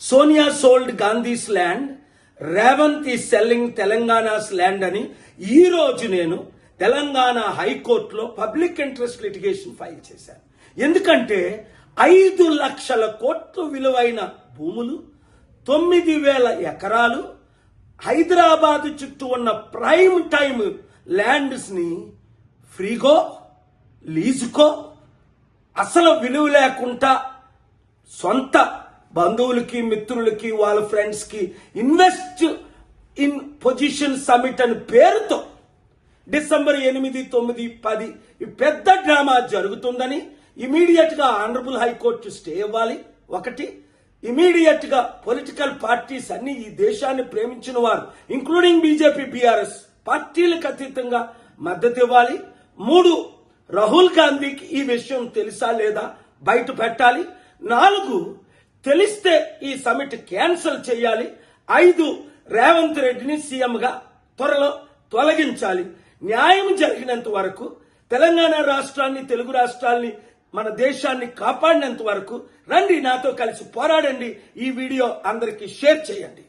Sonia sold Gandhi's land, Revanth ఈ selling Telangana's land అని ఈ రోజు నేను తెలంగాణ హైకోర్టులో పబ్లిక్ ఇంట్రెస్ట్ లిటిగేషన్ ఫైల్ చేశాను. ఎందుకంటే 5 లక్షల కోట్ల విలువైన భూములు, 9,000 ఎకరాలు, హైదరాబాద్ చుట్టూ ఉన్న ప్రైమ్ టైమ్ ల్యాండ్స్ ని ఫ్రీగో, లీజుకో, అసలు విలువ లేకుండా సొంత బంధువులకి, మిత్రులకి, వాళ్ళ ఫ్రెండ్స్ కి ఇన్వెస్ట్ ఇన్ పొజిషన్ సమిట్ అని పేరుతో డిసెంబర్ 8, 9, 10 ఈ పెద్ద డ్రామా జరుగుతుందని ఇమీడియట్ గా ఆనరబుల్ హైకోర్టు స్టే ఇవ్వాలి. ఒకటి, ఇమీడియట్ గా పొలిటికల్ పార్టీస్ అన్ని, ఈ దేశాన్ని ప్రేమించిన వారు ఇంక్లూడింగ్ బీజేపీ, బీఆర్ఎస్ పార్టీలకు అతీతంగా మద్దతు ఇవ్వాలి. 3, రాహుల్ గాంధీకి ఈ విషయం తెలుసా లేదా బయట పెట్టాలి. 4, తెలిస్తే ఈ సమిట్ క్యాన్సిల్ చేయాలి. 5, రేవంత్ రెడ్డిని సీఎంగా త్వరలో తొలగించాలి. న్యాయం జరిగినంత వరకు తెలంగాణ రాష్ట్రాన్ని, తెలుగు రాష్ట్రాల్ని, మన దేశాన్ని కాపాడినంత వరకు రండి, నాతో కలిసి పోరాడండి. ఈ వీడియో అందరికీ షేర్ చేయండి.